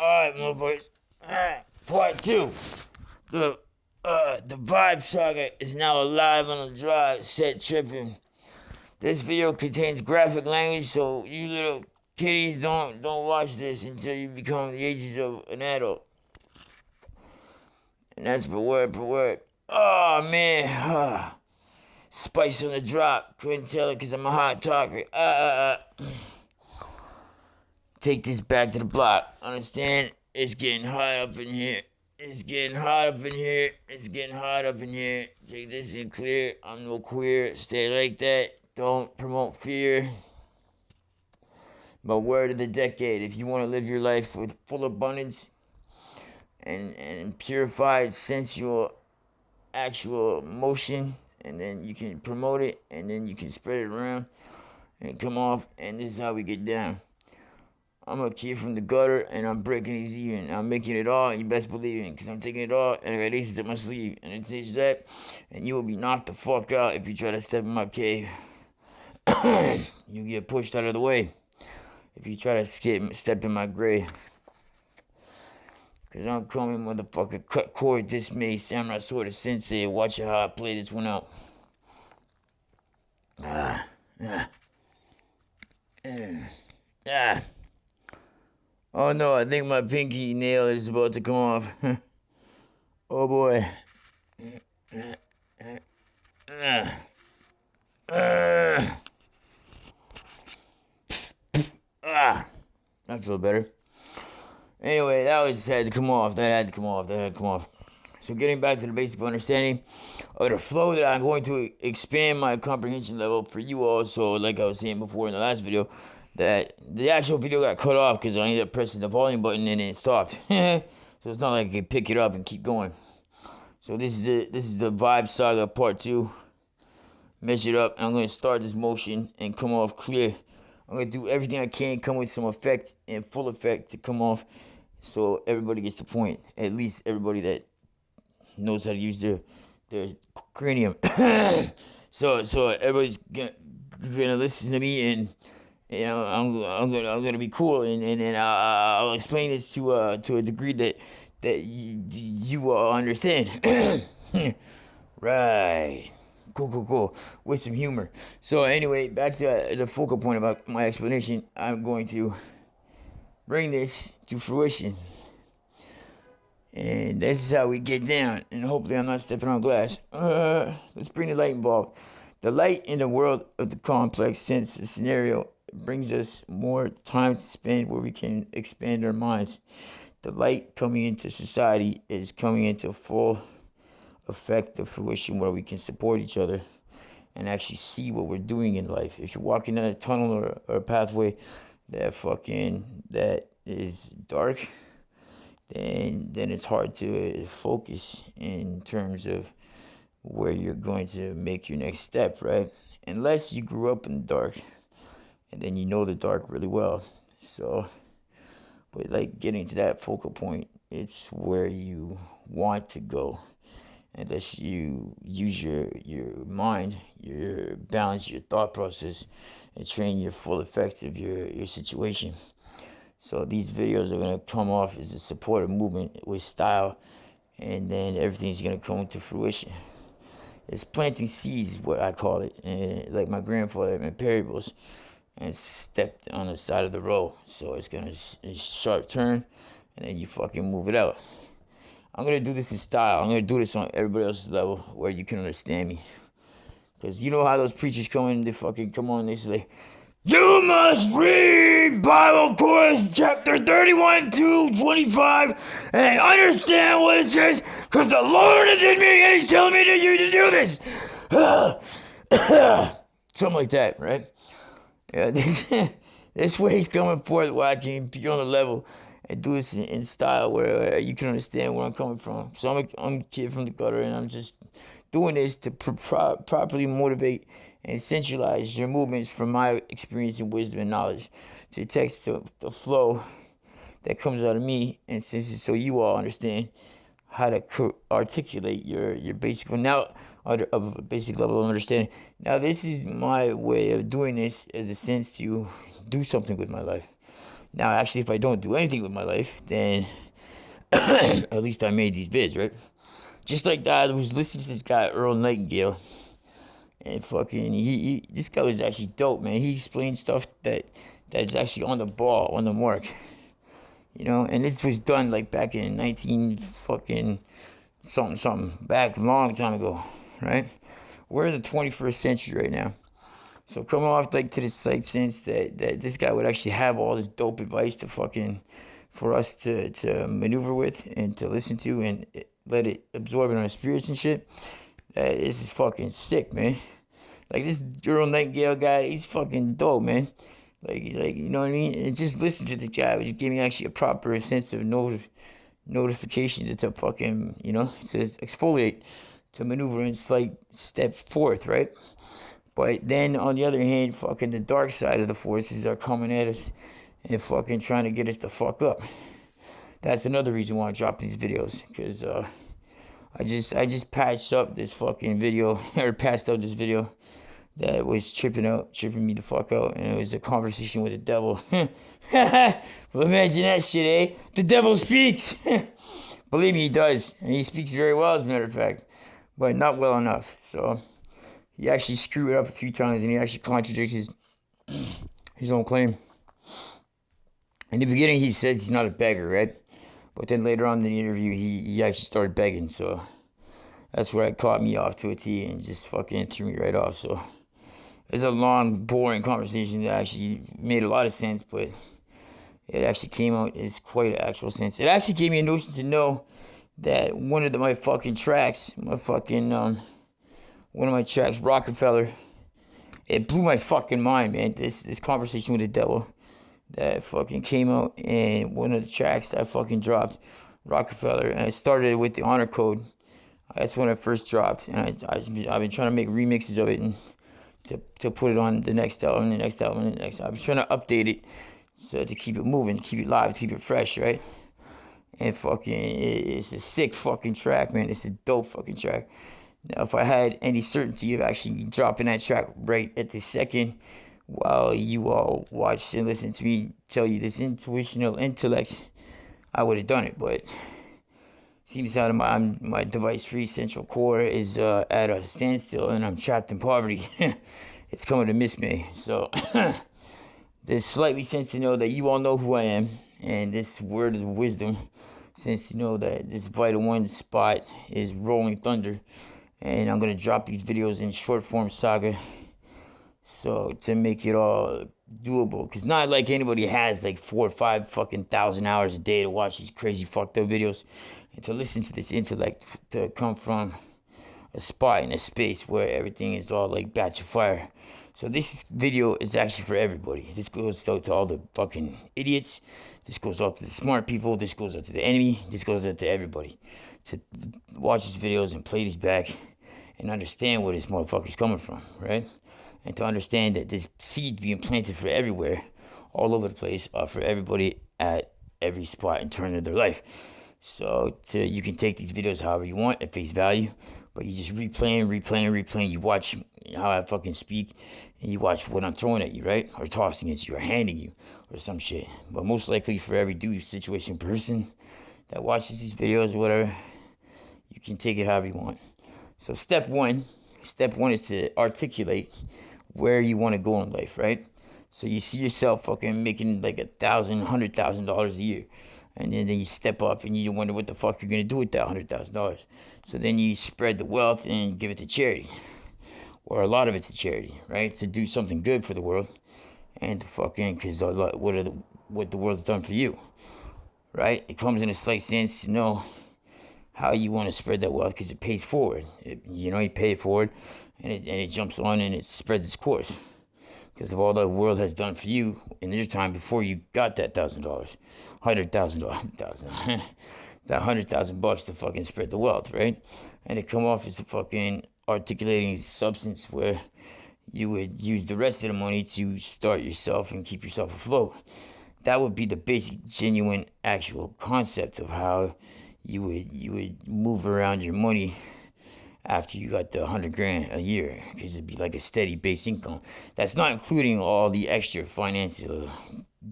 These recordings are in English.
Alright, motherfuckers. Part 2. The Vibe Saga is now alive on the drive, set tripping. This video contains graphic language, so you little kiddies don't watch this until you become the ages of an adult. And that's per word. Oh, man. Spice on the drop. Couldn't tell it because I'm a hot talker. Take this back to the block. Understand? It's getting hot up in here. It's getting hot up in here. Take this in clear. I'm no queer. Stay like that. Don't promote fear. But word of the decade. If you want to live your life with full abundance and purified, sensual, actual motion, and then you can promote it, and then you can spread it around and come off, and this is how we get down. I'm a kid from the gutter, and I'm breaking these even. I'm making it all, and you best believe it, because I'm taking it all, and I got aces up my sleeve, and it takes that, and you will be knocked the fuck out if you try to step in my cave. You get pushed out of the way if you try to step in my grave. Because I'm coming, motherfucker, cut cord, dismay, samurai sword of sensei. Watch how I play this one out. Oh no, I think my pinky nail is about to come off. Oh boy. I feel better. Anyway, that had to come off. So getting back to the basic understanding of the flow that I'm going to expand my comprehension level for you all. So like I was saying before in the last video, that the actual video got cut off because I ended up pressing the volume button and it stopped. So it's not like I can pick it up and keep going. So this is the Vibe Saga Part 2. Measure it up, and I'm going to start this motion and come off clear. I'm going to do everything I can, come with some effect and full effect to come off so everybody gets the point. At least everybody that knows how to use their cranium. So everybody's gonna listen to me, and you know I'm gonna be cool, and I'll explain this to a degree that you understand. Right. Cool. With some humor. So anyway, back to the focal point about my explanation. I'm going to bring this to fruition. And this is how we get down. And hopefully I'm not stepping on glass. Let's bring the light involved. The light in the world of the complex sense scenario brings us more time to spend where we can expand our minds. The light coming into society is coming into full effect of fruition where we can support each other and actually see what we're doing in life. If you're walking down a tunnel or a pathway that is dark, then it's hard to focus in terms of where you're going to make your next step, right? Unless you grew up in the dark and then you know the dark really well. So, but like getting to that focal point, it's where you want to go. Unless you use your mind, your balance, your thought process, and train your full effect of your situation. So these videos are going to come off as a supportive movement with style, and then everything's going to come into fruition. It's planting seeds, what I call it. And like my grandfather at Perryville's, and stepped on the side of the road. So it's going to sharp turn, and then you fucking move it out. I'm going to do this in style. I'm going to do this on everybody else's level where you can understand me. Because you know how those preachers come in, they fucking come on, they say, you must read Bible Course chapter 31 to 25 and understand what it says, because the Lord is in me and he's telling me to you to do this. Something like that, right? Yeah, this way he's coming forth where I can be on the level and do this in style where you can understand where I'm coming from. So I'm a kid from the gutter, and I'm just doing this to properly motivate and centralize your movements from my experience and wisdom and knowledge to text to the flow that comes out of me, and so you all understand how to articulate your basic of a basic level of understanding. Now, this is my way of doing this as a sense to do something with my life. Now, actually, if I don't do anything with my life, then at least I made these vids, right? Just like that, I was listening to this guy, Earl Nightingale, and fucking, this guy was actually dope, man. He explained stuff that's actually on the ball, on the mark, you know. And this was done like back in 19 fucking something, back a long time ago, right? We're in the 21st century right now. So coming off like to the slight sense that this guy would actually have all this dope advice to fucking for us to maneuver with and to listen to and let it absorb in our spirits and shit. This is fucking sick, man. Like this Earl Nightingale guy, he's fucking dope, man. Like you know what I mean? And just listen to the guy, it just gave me actually a proper sense of notification to fucking, you know, to exfoliate, to maneuver and slight step forth, right? But then on the other hand, fucking the dark side of the forces are coming at us and fucking trying to get us to fuck up. That's another reason why I dropped these videos, because I just patched up this fucking video, or passed out this video that was tripping me the fuck out, and it was a conversation with the devil. Well, imagine that shit, eh? The devil speaks. Believe me, he does, and he speaks very well, as a matter of fact, but not well enough. So he actually screwed it up a few times, and he actually contradicts his own claim. In the beginning, he says he's not a beggar, right? But then later on in the interview, he actually started begging, so that's where it caught me off to a T and just fucking threw me right off. So it's a long, boring conversation that actually made a lot of sense, but it actually came out as quite an actual sense. It actually gave me a notion to know that one of my fucking tracks, one of my tracks, Rockefeller, it blew my fucking mind, man. This conversation with the devil that fucking came out, and one of the tracks that I fucking dropped, Rockefeller, and I started with the honor code. That's when I first dropped, and I've been trying to make remixes of it and to put it on the next album, the next album, the next album. I'm trying to update it so to keep it moving, keep it live, keep it fresh, right? And fucking, it's a sick fucking track, man. It's a dope fucking track. Now, if I had any certainty of actually dropping that track right at the second, while you all watch and listen to me tell you this intuitional intellect, I would have done it. But seems how my device-free central core is at a standstill, and I'm trapped in poverty. It's coming to miss me. So there's slightly sense to know that you all know who I am, and this word of wisdom, sense to know that this Vital One spot is rolling thunder, and I'm gonna drop these videos in short form saga. So to make it all doable, because not like anybody has like 4 or 5 fucking thousand hours a day to watch these crazy fucked up videos and to listen to this intellect to come from a spot in a space where everything is all like batch of fire. So this video is actually for everybody. This goes out to all the fucking idiots. This goes out to the smart people. This goes out to the enemy. This goes out to everybody. To watch these videos and play these back and understand where this motherfucker's coming from, right? And to understand that this seed being planted for everywhere, all over the place, for everybody at every spot and turn of their life. So you can take these videos however you want at face value, but you just replaying. You watch how I fucking speak, and you watch what I'm throwing at you, right? Or tossing at you, or handing you, or some shit. But most likely for every dude, situation, person that watches these videos or whatever, you can take it however you want. So step one is to articulate where you want to go in life, right? So you see yourself fucking making like $100,000 a year, and then you step up and you wonder what the fuck you're gonna do with that $100,000. So then you spread the wealth and give it to charity, or a lot of it to charity, right? To do something good for the world, and to fucking, because what the world's done for you, right? It comes in a slight sense to know how you want to spread that wealth, because it pays forward. You pay it forward, and it jumps on and it spreads its course because of all the world has done for you in your time before you got that $1,000, $100,000, that $100,000 to fucking spread the wealth, right? And it come off as a fucking articulating substance where you would use the rest of the money to start yourself and keep yourself afloat. That would be the basic, genuine, actual concept of how you would move around your money after you got the 100 grand a year, because it'd be like a steady base income. That's not including all the extra financial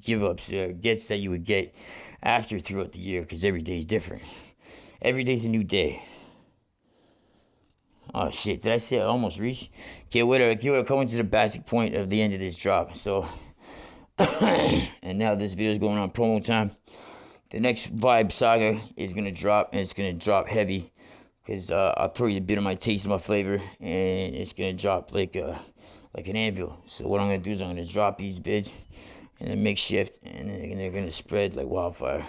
give ups or gets that you would get after throughout the year, because every day is different. Every day's a new day. Oh shit, did I say I almost reached? Okay, we're coming to the basic point of the end of this drop. So, and now this video is going on promo time. The next Vibe Saga is gonna drop, and it's gonna drop heavy, because I'll throw you a bit of my taste, of my flavor, and it's gonna drop like an anvil. So what I'm gonna do is I'm gonna drop these bids, and then make shift, and then they're gonna spread like wildfire.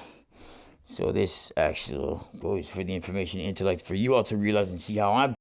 So this actually goes for the information intellect for you all to realize and see how I'm